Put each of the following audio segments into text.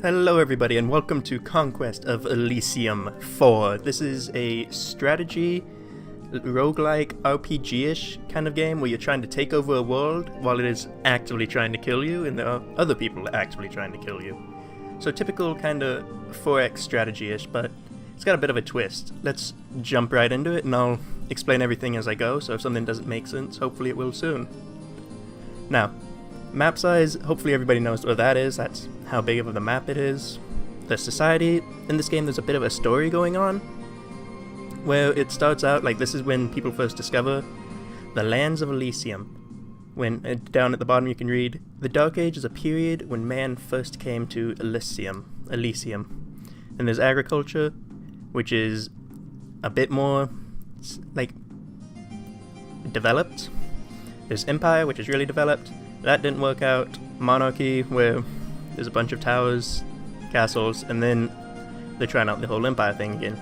Hello everybody and welcome to Conquest of Elysium 4. This is a strategy, roguelike, RPG-ish kind of game where you're trying to take over a world while it is actively trying to kill you and there are other people actively trying to kill you. So typical kind of 4X strategy-ish, but it's got a bit of a twist. Let's jump right into it and I'll explain everything as I go, so if something doesn't make sense, hopefully it will soon. Now, map size, hopefully everybody knows what that is. That's how big of a map it is. The society, in this game there's a bit of a story going on, where it starts out like this is when people first discover the lands of Elysium. When down at the bottom you can read, the Dark Age is a period when man first came to Elysium. And there's agriculture, which is a bit more like developed. There's empire, which is really developed. That didn't work out. Monarchy, where there's a bunch of towers, castles, and then they're trying out the whole empire thing again.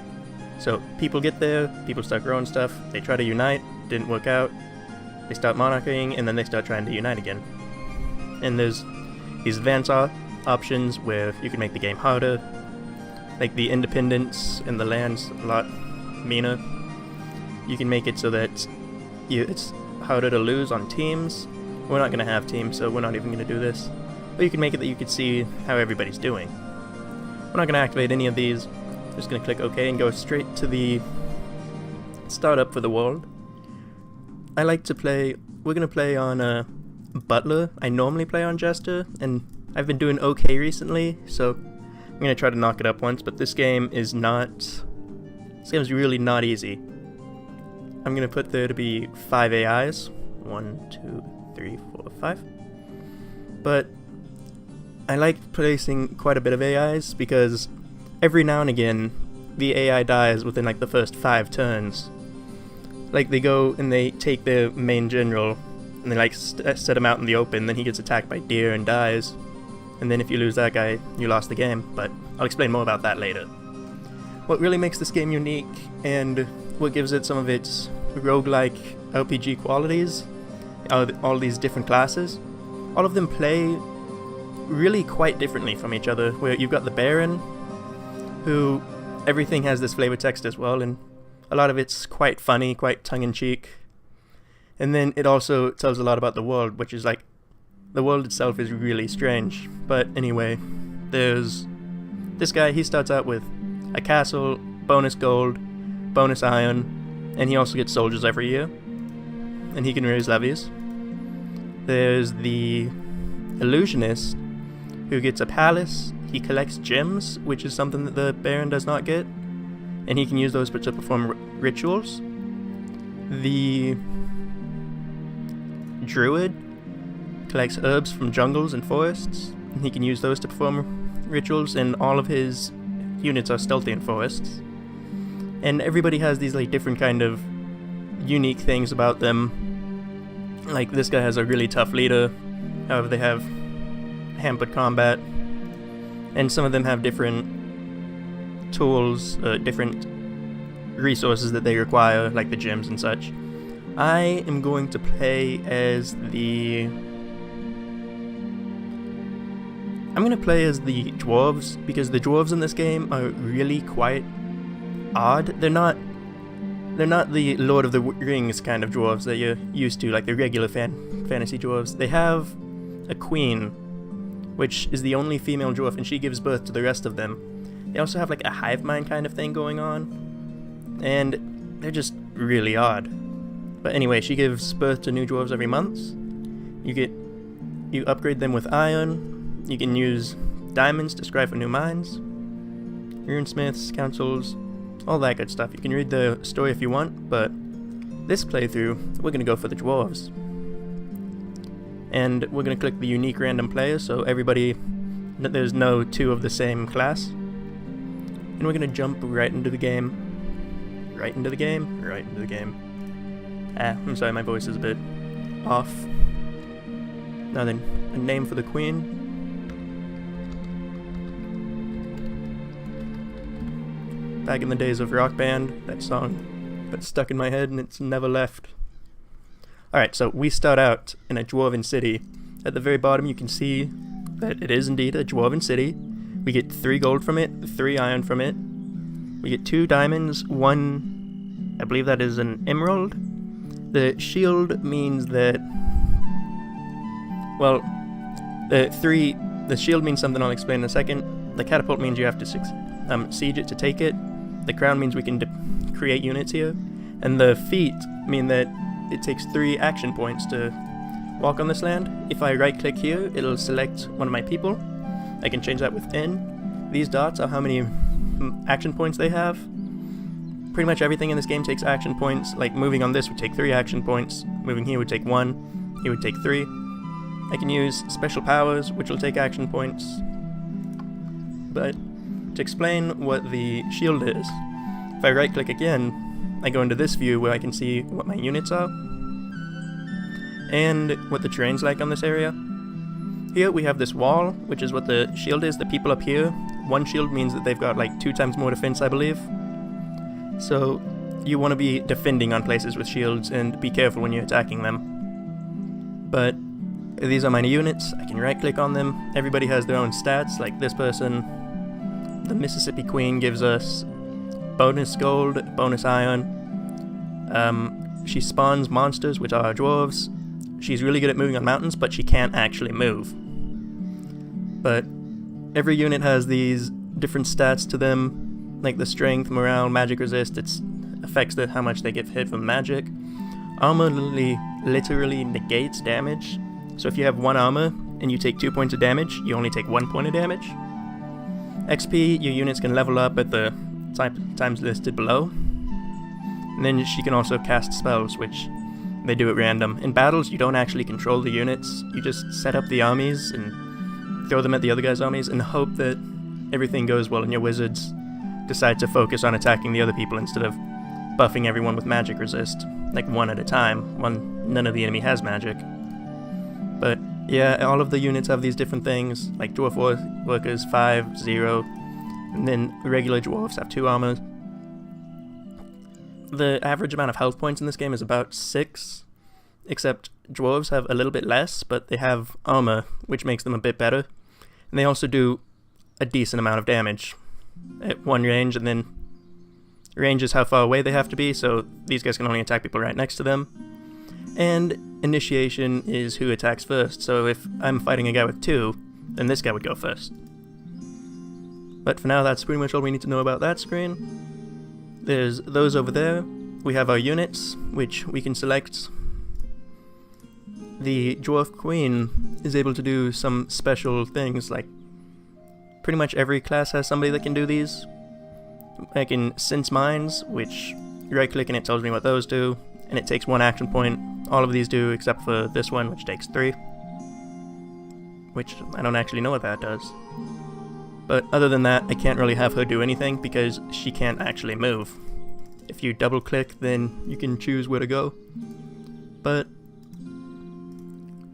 So people get there, people start growing stuff, they try to unite, didn't work out, they start monarchying, and then they start trying to unite again. And there's these advanced options where you can make the game harder, like the independence in the land's a lot meaner. You can make it so that it's harder to lose on teams. We're not going to have teams, so we're not even going to do this. But you can make it that you can see how everybody's doing. We're not going to activate any of these. We're just going to click OK and go straight to the startup for the world. I like to play... We're going to play on Butler. I normally play on Jester, and I've been doing OK recently, so I'm going to try to knock it up once, but this game is not... This game is really not easy. I'm going to put there to be 5 AIs. 1, 2, 3, 4, 5. But I like placing quite a bit of AIs because every now and again the AI dies within like the first 5 turns. Like they go and they take their main general and they like set him out in the open, then he gets attacked by deer and dies. And then if you lose that guy, you lost the game, but I'll explain more about that later. What really makes this game unique and what gives it some of its roguelike RPG qualities, all these different classes, all of them play really quite differently from each other, where you've got the Baron, who everything has this flavor text as well, and a lot of it's quite funny, quite tongue-in-cheek. And then it also tells a lot about the world, which is like, the world itself is really strange. But anyway, there's this guy, he starts out with a castle, bonus gold, bonus iron, and he also gets soldiers every year, and he can raise levies. There's the illusionist, who gets a palace. He collects gems, which is something that the Baron does not get, and he can use those to perform rituals. The druid collects herbs from jungles and forests, and he can use those to perform rituals, and all of his units are stealthy in forests. And everybody has these like different kind of unique things about them. Like this guy has a really tough leader, however they have hampered combat, and some of them have different tools, different resources that they require, like the gems and such. I am going to play as the... I'm going to play as the Dwarves, because the Dwarves in this game are really quite odd. They're not the Lord of the Rings kind of dwarves that you're used to, like the regular fantasy dwarves. They have a queen, which is the only female dwarf, and she gives birth to the rest of them. They also have like a hive mind kind of thing going on, and they're just really odd. But anyway, she gives birth to new dwarves every month. You upgrade them with iron. You can use diamonds to scry for new mines, runesmiths, councils, all that good stuff. You can read the story if you want, but this playthrough, we're going to go for the Dwarves. And we're going to click the unique random player, so there's no 2 of the same class. And we're going to jump right into the game. Right into the game. I'm sorry, my voice is a bit off. Now then, a name for the queen. Back in the days of Rock Band, that song got stuck in my head and it's never left. Alright, so we start out in a Dwarven city. At the very bottom you can see that it is indeed a Dwarven city, We get 3 gold from it, 3 iron from it. We get 2 diamonds, 1, I believe that is an emerald. The shield means that, well, the shield means something I'll explain in a second. The catapult means you have to siege it to take it. The crown means we can create units here. And the feet mean that it takes 3 action points to walk on this land. If I right click here, it'll select one of my people. I can change that with N. These dots are how many action points they have. Pretty much everything in this game takes action points. Like moving on this would take 3 action points. Moving here would take 1. Here would take 3. I can use special powers, which will take action points. But to explain what the shield is, if I right click again, I go into this view where I can see what my units are and what the terrain's like on this area. Here we have this wall, which is what the shield is. The people up here, 1 shield means that they've got like 2 times more defense, I believe. So you want to be defending on places with shields and be careful when you're attacking them. But these are my units. I can right click on them. Everybody has their own stats, like this person, the Mississippi Queen, gives us bonus gold, bonus iron. She spawns monsters, which are dwarves. She's really good at moving on mountains, but she can't actually move. But every unit has these different stats to them, like the strength, morale, magic resist. It affects how much they get hit from magic. Armor literally negates damage. So if you have 1 armor and you take 2 points of damage, you only take 1 point of damage. XP, your units can level up at the times listed below. And then she can also cast spells, which they do at random. In battles, you don't actually control the units. You just set up the armies and throw them at the other guy's armies and hope that everything goes well and your wizards decide to focus on attacking the other people instead of buffing everyone with magic resist, like 1 at a time, when none of the enemy has magic. But yeah, all of the units have these different things, like dwarf workers 5, 0, and then regular dwarves have 2 armor. The average amount of health points in this game is about 6, except dwarves have a little bit less, but they have armor, which makes them a bit better. And they also do a decent amount of damage at 1 range, and then range is how far away they have to be, so these guys can only attack people right next to them. And initiation is who attacks first, so if I'm fighting a guy with 2, then this guy would go first. But for now, that's pretty much all we need to know about that screen. There's those over there. We have our units, which we can select. The Dwarf Queen is able to do some special things, like pretty much every class has somebody that can do these. I can sense minds, which you right click and it tells me what those do, and it takes 1 action point. All of these do, except for this one, which takes 3. Which, I don't actually know what that does. But other than that, I can't really have her do anything, because she can't actually move. If you double click, then you can choose where to go. But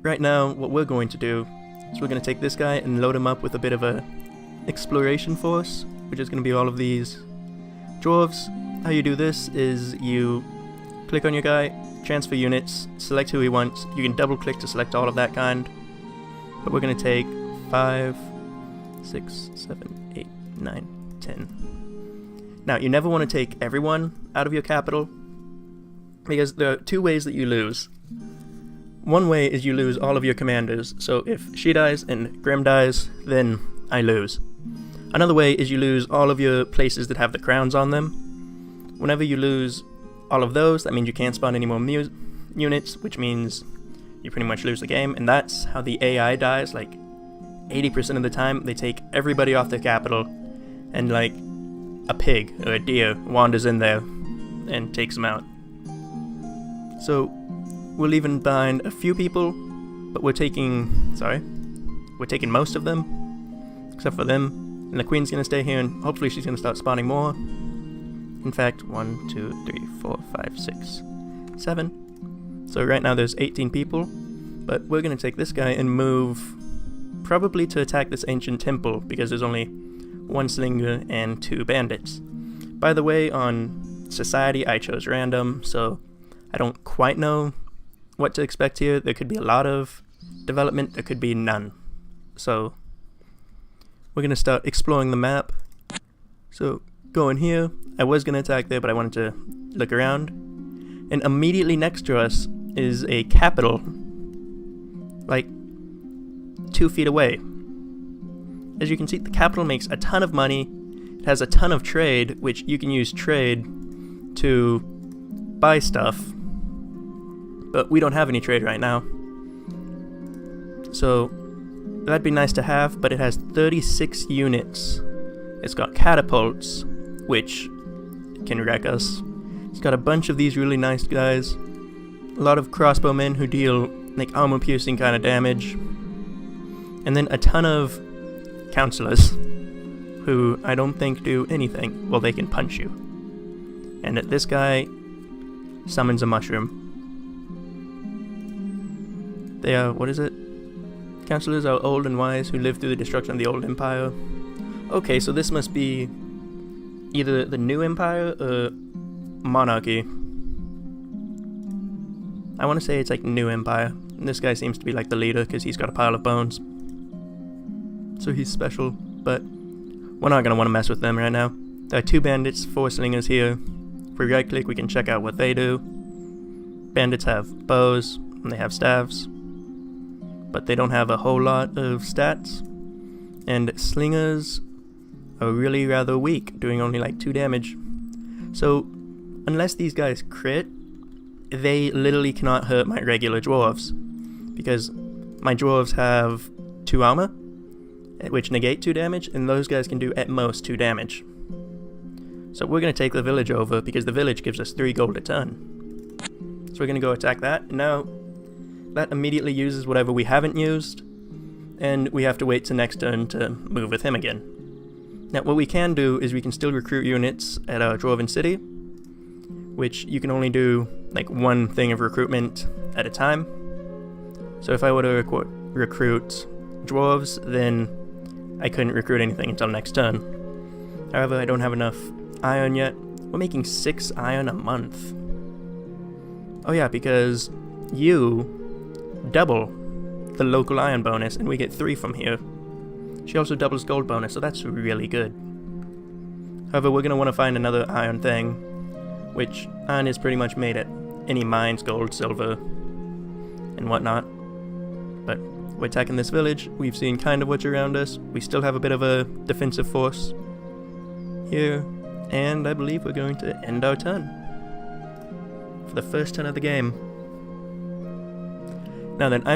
right now, what we're going to do is we're going to take this guy and load him up with a bit of a exploration force, which is going to be all of these dwarves. How you do this is you click on your guy, transfer units, select who he wants. You can double click to select all of that kind. But we're going to take 5, 6, 7, 8, 9, 10. Now, you never want to take everyone out of your capital, because there are 2 ways that you lose. One way is you lose all of your commanders, so if she dies and Grim dies, then I lose. Another way is you lose all of your places that have the crowns on them. Whenever you lose all of those, that means you can't spawn any more units, which means you pretty much lose the game, and that's how the AI dies. Like 80% of the time, they take everybody off their capital, and like a pig or a deer wanders in there and takes them out. So we're leaving behind a few people, but we're taking most of them, except for them, and the queen's gonna stay here, and hopefully she's gonna start spawning more. In fact, 1, 2, 3, 4, 5, 6, 7. So right now there's 18 people, but we're gonna take this guy and move probably to attack this ancient temple, because there's only 1 slinger and 2 bandits. By the way, on society I chose random, so I don't quite know what to expect here. There could be a lot of development, there could be none. So we're going to start exploring the map. So, going here, I was going to attack there, but I wanted to look around. And immediately next to us is a capital, like 2 feet away. As you can see, the capital makes a ton of money. It has a ton of trade, which you can use trade to buy stuff. But we don't have any trade right now. So that'd be nice to have, but it has 36 units. It's got catapults, which can wreck us. It's got a bunch of these really nice guys. A lot of crossbowmen who deal like armor-piercing kind of damage. And then a ton of counselors who I don't think do anything. Well, they can punch you. And this guy summons a mushroom. They are, what is it? Counselors are old and wise who lived through the destruction of the old empire. Okay, so this must be either the new empire or monarchy. I want to say it's like new empire. And this guy seems to be like the leader because he's got a pile of bones. So he's special, but we're not going to want to mess with them right now. There are 2 bandits, 4 slingers here. If we right click, we can check out what they do. Bandits have bows and they have staves, but they don't have a whole lot of stats. And slingers are really rather weak, doing only like 2 damage. So unless these guys crit, they literally cannot hurt my regular dwarves, because my dwarves have 2 armor, which negate 2 damage, and those guys can do at most 2 damage. So we're going to take the village over, because the village gives us 3 gold a ton. So we're going to go attack that. Now, that immediately uses whatever we haven't used, and we have to wait till next turn to move with him again. Now, what we can do is we can still recruit units at our Dwarven city, which you can only do like 1 thing of recruitment at a time. So if I were to recruit dwarves, then I couldn't recruit anything until next turn. However, I don't have enough iron yet. We're making 6 iron a month. Oh yeah, because you double the local iron bonus, and we get 3 from here. She also doubles gold bonus, so that's really good. However, we're going to want to find another iron thing, which iron is pretty much made at any mines, gold, silver, and whatnot. But we're attacking this village. We've seen kind of what's around us. We still have a bit of a defensive force here, and I believe we're going to end our turn for the first turn of the game. Now then, I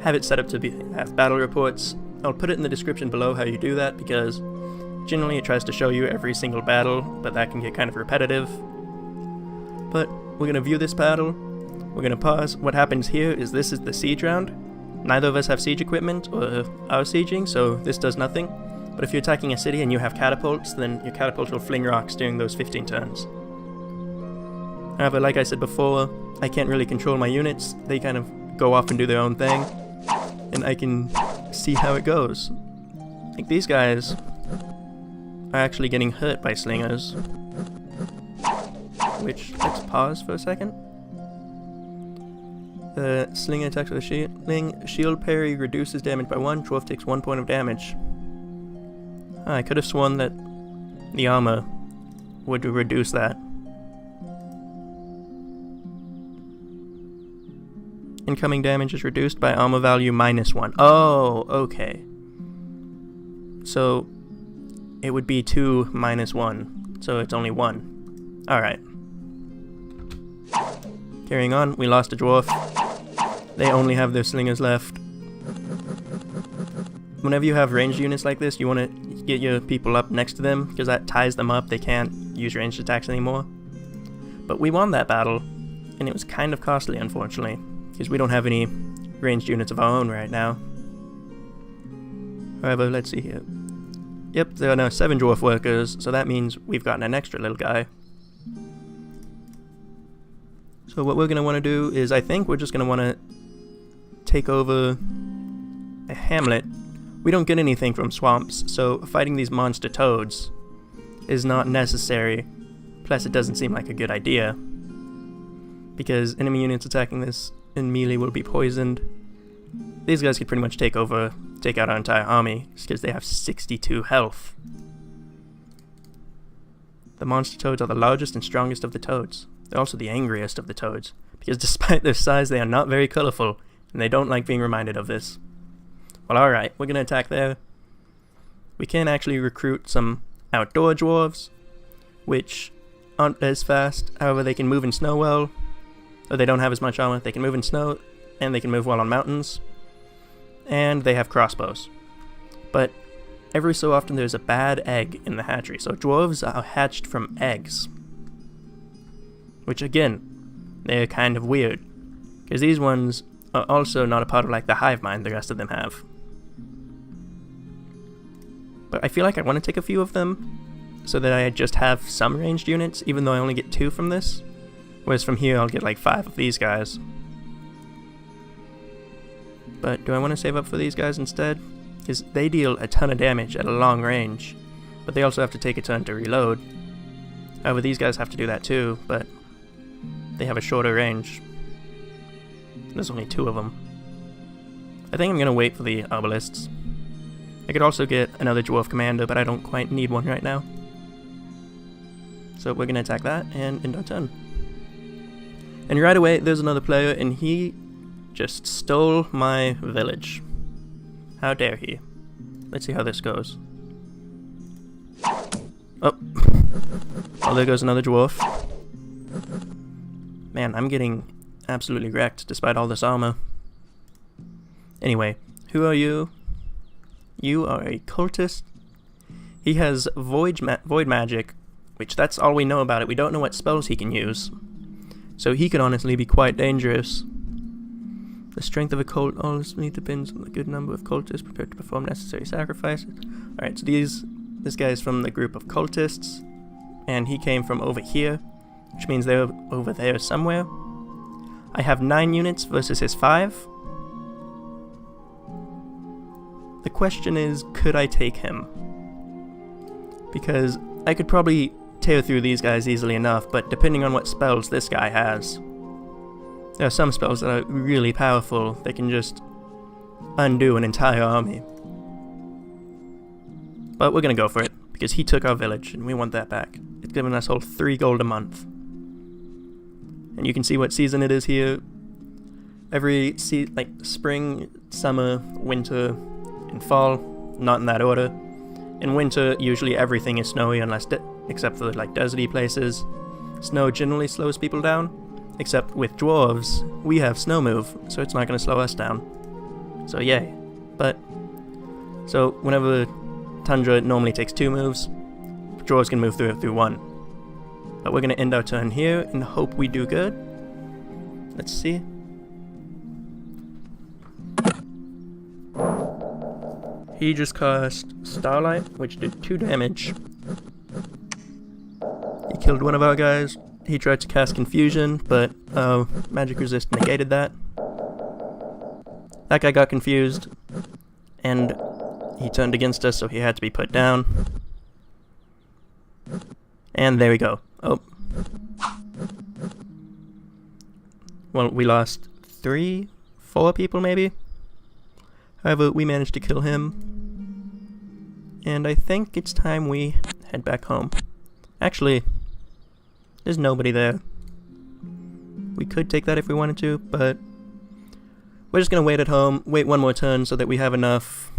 have it set up to have battle reports. I'll put it in the description below how you do that, because generally it tries to show you every single battle, but that can get kind of repetitive. But we're going to view this battle. We're going to pause. What happens here is this is the siege round. Neither of us have siege equipment or are sieging, so this does nothing. But if you're attacking a city and you have catapults, then your catapults will fling rocks during those 15 turns. However, like I said before, I can't really control my units. They kind of go off and do their own thing, and I can see how it goes. Like, these guys are actually getting hurt by slingers. Which, let's pause for a second. The slinger attacks with a shielding. Shield parry reduces damage by 1. Dwarf takes 1 point of damage. I could have sworn that the armor would reduce that. Incoming damage is reduced by armor value -1. Oh, okay. So it would be 2 minus 1. So it's only 1. Alright. Carrying on, we lost a dwarf. They only have their slingers left. Whenever you have ranged units like this, you want to get your people up next to them, because that ties them up. They can't use ranged attacks anymore. But we won that battle, and it was kind of costly, unfortunately, because we don't have any ranged units of our own right now. However, let's see here. Yep, there are now 7 dwarf workers, so that means we've gotten an extra little guy. So what we're going to want to do is, I think we're just going to want to take over a hamlet. We don't get anything from swamps, so fighting these monster toads is not necessary. Plus, it doesn't seem like a good idea, because enemy units attacking this in melee will be poisoned. These guys could pretty much take over take out our entire army, just because they have 62 health. The monster toads are the largest and strongest of the toads. They're also the angriest of the toads, because despite their size, they are not very colorful, and they don't like being reminded of this. Well, alright, we're going to attack there. We can actually recruit some outdoor dwarves, which aren't as fast. However, they can move in snow well, or they don't have as much armor. They can move in snow, and they can move well on mountains, and they have crossbows. But every so often there's a bad egg in the hatchery, so dwarves are hatched from eggs. Which again, they're kind of weird, because these ones are also not a part of like the hive mind the rest of them have. But I feel like I want to take a few of them, so that I just have some ranged units, even though I only get 2 from this. Whereas from here I'll get like 5 of these guys. But do I want to save up for these guys instead? Because they deal a ton of damage at a long range, but they also have to take a turn to reload. However, these guys have to do that too, but they have a shorter range. There's only 2 of them. I think I'm going to wait for the obelisks. I could also get another dwarf commander, but I don't quite need one right now. So we're going to attack that and end our turn. And right away there's another player, and he just stole my village. How dare he? Let's see how this goes. Oh. Oh, there goes another dwarf. Man, I'm getting absolutely wrecked despite all this armor. Anyway, who are you? You are a cultist. He has void magic, which that's all we know about it. We don't know what spells he can use. So he can honestly be quite dangerous. The strength of a cult honestly depends on the good number of cultists prepared to perform necessary sacrifices. Alright, so this guy is from the group of cultists, and he came from over here, which means they're over there somewhere. I have 9 units versus his 5. The question is, could I take him? Because I could probably tear through these guys easily enough, but depending on what spells this guy has. There are some spells that are really powerful. They can just undo an entire army. But we're gonna go for it, because he took our village, and we want that back. It's giving us all 3 gold a month. And you can see what season it is here. Every like spring, summer, winter, and fall, not in that order. In winter, usually everything is snowy unless except for like deserty places. Snow generally slows people down, except with dwarves, we have snow move, so it's not going to slow us down. So yay. But so whenever tundra normally takes 2 moves, dwarves can move through it through 1. But we're going to end our turn here and hope we do good. Let's see. He just cast Starlight, which did 2 damage. He killed one of our guys. He tried to cast Confusion, but Magic Resist negated that. That guy got confused, and he turned against us, so he had to be put down. And there we go. Oh. Well, we lost 3, 4 people maybe. However, we managed to kill him. And I think it's time we head back home. Actually, there's nobody there. We could take that if we wanted to, but we're just gonna wait at home, wait 1 more turn so that we have enough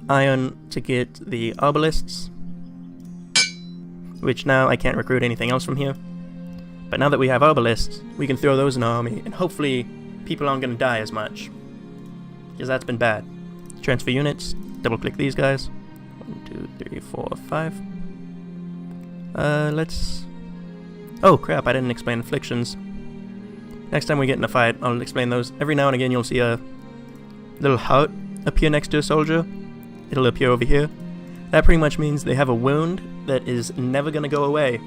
iron to get the obelisks. Which now I can't recruit anything else from here. But now that we have obelisks, we can throw those in our army, and hopefully people aren't gonna die as much. Because that's been bad. Transfer units, double click these guys. 1, 2, 3, 4, 5. Let's... Oh crap, I didn't explain afflictions. Next time we get in a fight, I'll explain those. Every now and again you'll see a little heart appear next to a soldier. It'll appear over here. That pretty much means they have a wound that is never gonna go away.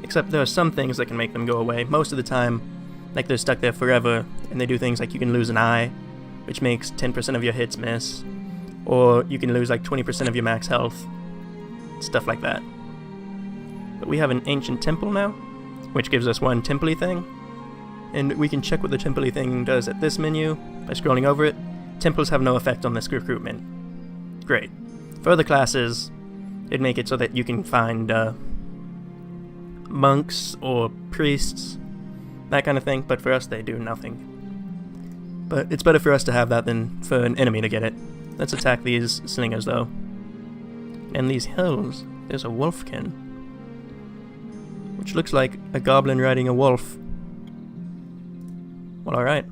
Except there are some things that can make them go away. Most of the time, like they're stuck there forever, and they do things like you can lose an eye, which makes 10% of your hits miss, or you can lose like 20% of your max health, stuff like that. But we have an ancient temple now, which gives us 1 temple-y thing, and we can check what the temple-y thing does at this menu by scrolling over it. temples have no effect on this recruitment. Great. For other classes, it'd make it so that you can find monks or priests, that kind of thing, but for us they do nothing. But it's better for us to have that than for an enemy to get it. Let's attack these slingers though. And these hills, there's a wolfkin, which looks like a goblin riding a wolf. Well, alright.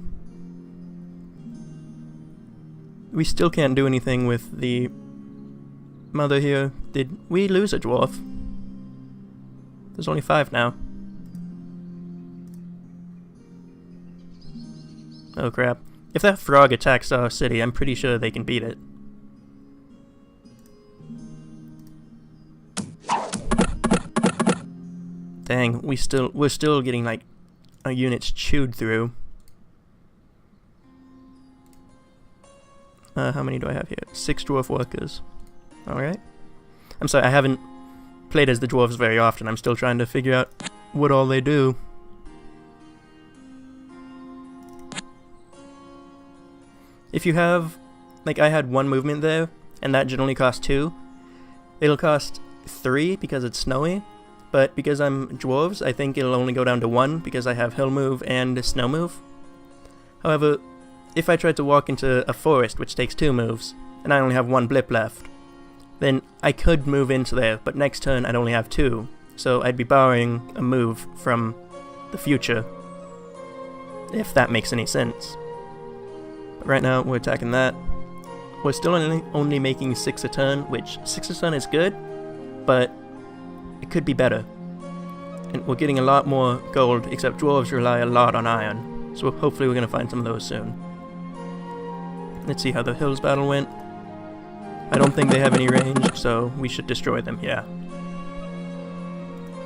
We still can't do anything with the mother here. Did we lose a dwarf? There's only 5 now. Oh crap. If that frog attacks our city, I'm pretty sure they can beat it. Dang, we're still getting like our units chewed through. How many do I have here? 6 dwarf workers. Alright. I'm sorry, I haven't played as the dwarves very often. I'm still trying to figure out what all they do. If you have, like I had 1 movement there, and that generally costs 2. It'll cost 3 because it's snowy, but because I'm dwarves, I think it'll only go down to 1 because I have hill move and snow move. However, if I tried to walk into a forest, which takes 2 moves, and I only have 1 blip left, then I could move into there, but next turn I'd only have 2, so I'd be borrowing a move from the future, if that makes any sense. But right now, we're attacking that. We're still only making 6 a turn, which 6 a turn is good, but it could be better. And we're getting a lot more gold, except dwarves rely a lot on iron, so hopefully we're going to find some of those soon. Let's see how the hills battle went. I don't think they have any range, so we should destroy them, yeah.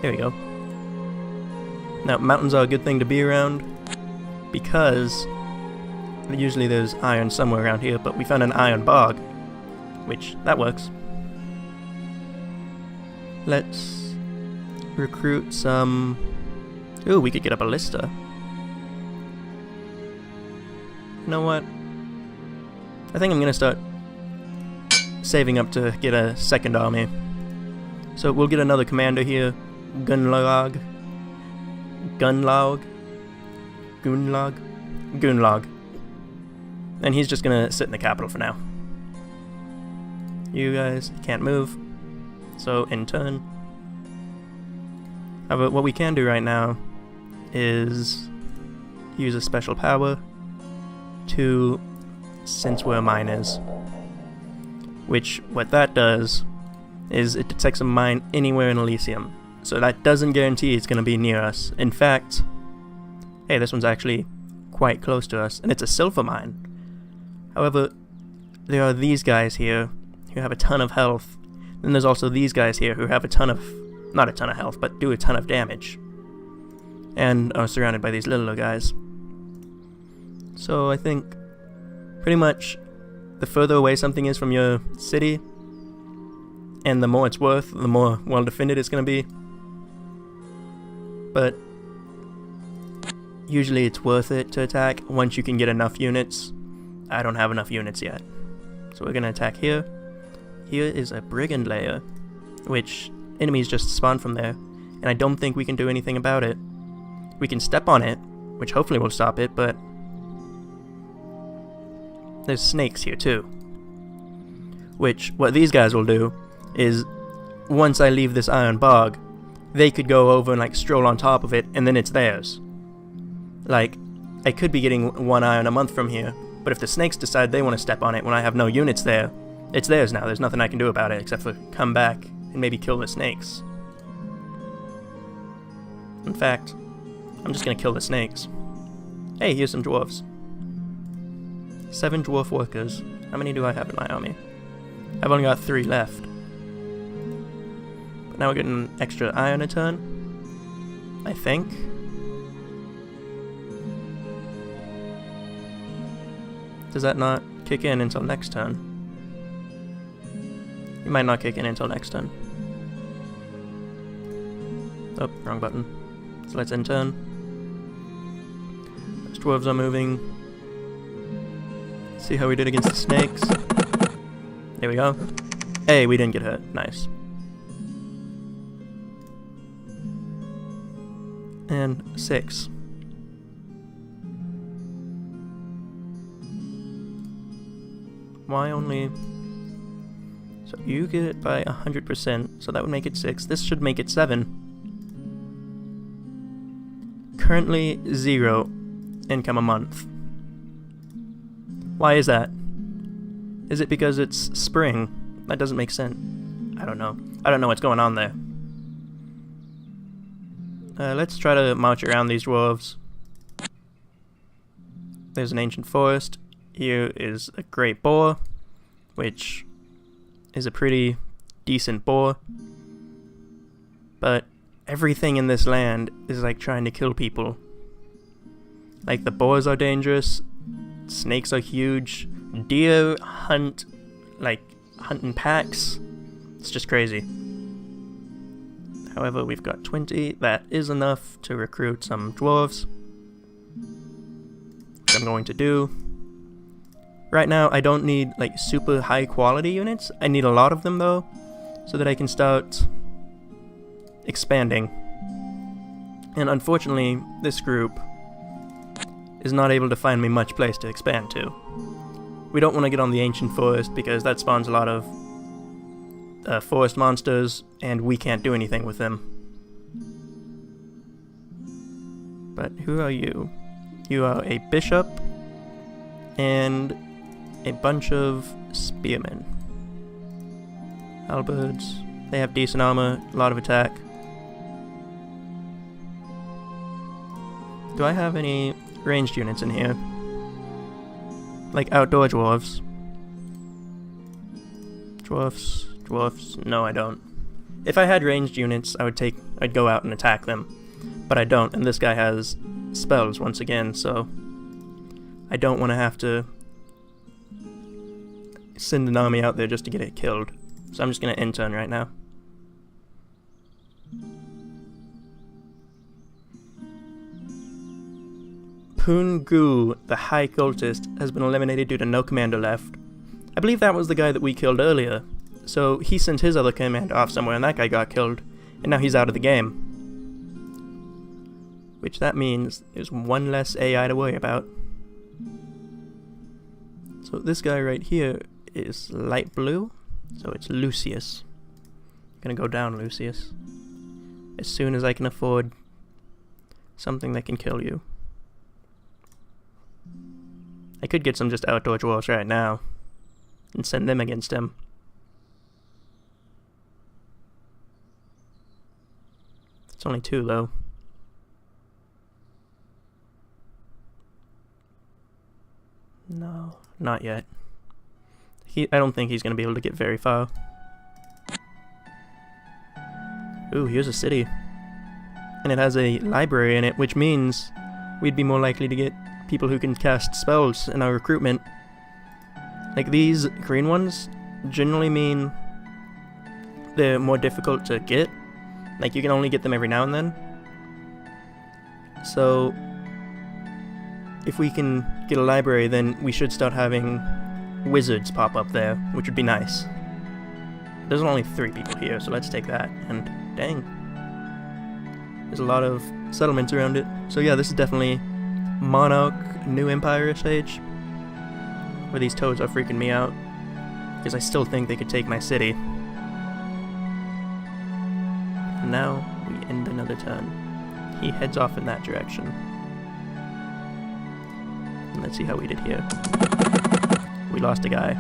There we go. Now, mountains are a good thing to be around, because usually there's iron somewhere around here, but we found an iron bog, which, that works. Let's recruit some... Ooh, we could get a ballista. You know what? I think I'm gonna start saving up to get a second army. So we'll get another commander here, Gunlog. And he's just gonna sit in the capital for now. You guys can't move, so in turn. However, what we can do right now is use a special power to sense where a mine is. Which, what that does is it detects a mine anywhere in Elysium. So that doesn't guarantee it's going to be near us. In fact, hey, this one's actually quite close to us, and it's a silver mine. However, there are these guys here who have a ton of health. Then there's also these guys here who have a ton of, not a ton of health, but do a ton of damage. And are surrounded by these littler guys. So I think pretty much the further away something is from your city, and the more it's worth, the more well defended it's going to be. But usually it's worth it to attack once you can get enough units. I don't have enough units yet. So we're going to attack here. Here is a brigand layer, which enemies just spawn from there, and I don't think we can do anything about it. We can step on it, which hopefully will stop it, but there's snakes here too. Which, what these guys will do is, once I leave this iron bog, they could go over and like stroll on top of it, and then it's theirs. Like, I could be getting 1 iron a month from here, but if the snakes decide they want to step on it when I have no units there, it's theirs now. There's nothing I can do about it except for come back and maybe kill the snakes. In fact, I'm just gonna kill the snakes. Hey, here's some dwarves. 7 dwarf workers. How many do I have in my army? I've only got 3 left. But now we're getting an extra iron a turn, I think. Does that not kick in until next turn? It might not kick in until next turn. Oh, wrong button. So let's end turn. Those dwarves are moving. See how we did against the snakes. There we go. Hey, we didn't get hurt. Nice. And 6. Why only... So you get it by 100%, so that would make it 6. This should make it 7. Currently 0 income a month. Why is that? Is it because it's spring? That doesn't make sense. I don't know. I don't know what's going on there. Let's try to march around these dwarves. There's an ancient forest. Here is a great boar, which is a pretty decent boar. But everything in this land is like trying to kill people. Like the boars are dangerous, snakes are huge, deer hunt in packs. It's just crazy. However, we've got 20. That is enough to recruit some dwarves. Which I'm going to do. Right now, I don't need like super high quality units. I need a lot of them though, so that I can start expanding. And unfortunately, this group is not able to find me much place to expand to. We don't want to get on the ancient forest because that spawns a lot of forest monsters, and we can't do anything with them. But who are you? You are a bishop and a bunch of spearmen. Halberds. They have decent armor, a lot of attack. Do I have any ranged units in here? Like outdoor dwarves? Dwarfs? No, I don't. If I had ranged units, I'd go out and attack them. But I don't, and this guy has spells once again, so I don't want to have to send an army out there just to get it killed. So I'm just going to end turn right now. Poongu, the High Cultist, has been eliminated due to no commander left. I believe that was the guy that we killed earlier. So he sent his other commander off somewhere and that guy got killed. And now he's out of the game. Which that means there's one less AI to worry about. So this guy right here is light blue. So it's Lucius. I'm gonna go down Lucius. As soon as I can afford something that can kill you. I could get some just outdoor dwarves right now and send them against him. It's only 2 though. No, not yet. I don't think he's going to be able to get very far. Ooh, here's a city. And it has a library in it, which means we'd be more likely to get people who can cast spells in our recruitment. Like these green ones generally mean they're more difficult to get. Like you can only get them every now and then. So if we can get a library, then we should start having wizards pop up there, which would be nice. There's only 3 people here, so let's take that. And dang, there's a lot of settlements around it. So yeah, this is definitely Monarch New Empire stage, where these toads are freaking me out because I still think they could take my city. And now we end another turn. He heads off in that direction. And let's see how we did here. We lost a guy.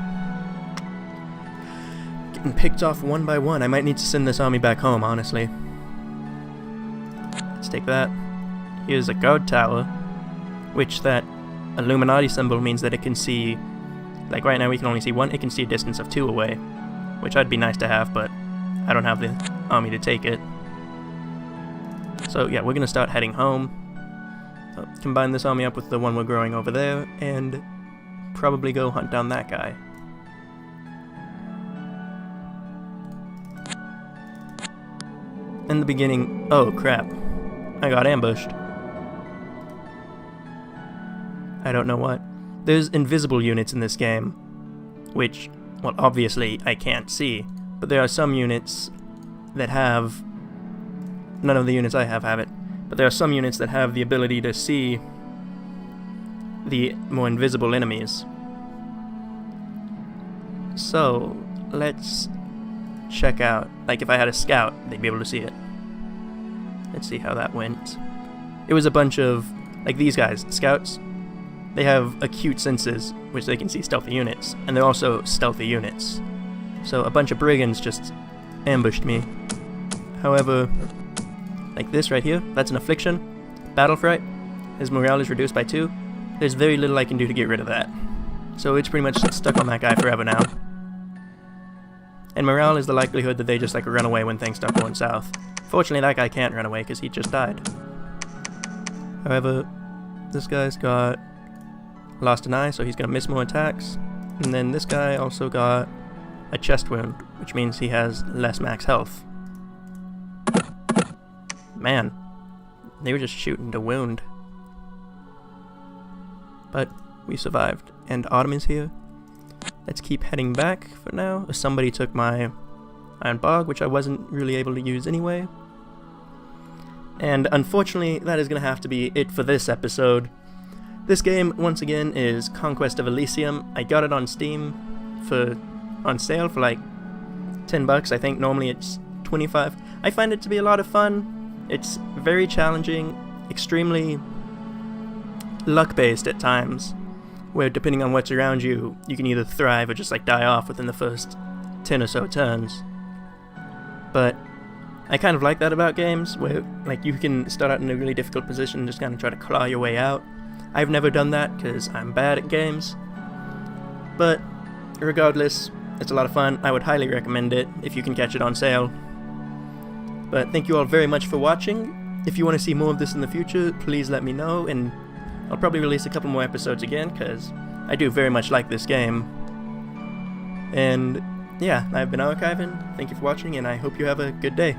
Getting picked off one by one. I might need to send this army back home, honestly. Let's take that. Here's a guard tower, which that Illuminati symbol means that it can see, like right now we can only see 1, it can see a distance of 2 away, which would be nice to have, but I don't have the army to take it. So yeah, we're going to start heading home. Combine this army up with the one we're growing over there, and probably go hunt down that guy. In the beginning... Oh, crap. I got ambushed. I don't know what. There's invisible units in this game, which, well, obviously I can't see, but there are some units that have... None of the units I have it, but there are some units that have the ability to see the more invisible enemies. So, let's check out, like if I had a scout, they'd be able to see it. Let's see how that went. It was a bunch of, like these guys, scouts. They have acute senses, which they can see stealthy units, and they're also stealthy units. So a bunch of brigands just ambushed me. However, like this right here, that's an affliction. Battle fright. His morale is reduced by 2. There's very little I can do to get rid of that. So it's pretty much stuck on that guy forever now. And morale is the likelihood that they just like run away when things start going south. Fortunately, that guy can't run away because he just died. However, this guy's got lost an eye, so he's going to miss more attacks. And then this guy also got a chest wound, which means he has less max health. Man, they were just shooting to wound. But we survived, and Autumn is here. Let's keep heading back for now. Somebody took my iron bog, which I wasn't really able to use anyway. And unfortunately, that is going to have to be it for this episode. This game, once again, is Conquest of Elysium. I got it on Steam on sale for like $10. I think normally it's $25. I find it to be a lot of fun. It's very challenging, extremely luck-based at times, where depending on what's around you, you can either thrive or just like die off within the first 10 or so turns. But I kind of like that about games, where like you can start out in a really difficult position and just kind of try to claw your way out. I've never done that because I'm bad at games. But regardless, it's a lot of fun. I would highly recommend it if you can catch it on sale. But thank you all very much for watching. If you want to see more of this in the future, please let me know, and I'll probably release a couple more episodes again, because I do very much like this game. And yeah, I've been archiving. Thank you for watching, and I hope you have a good day.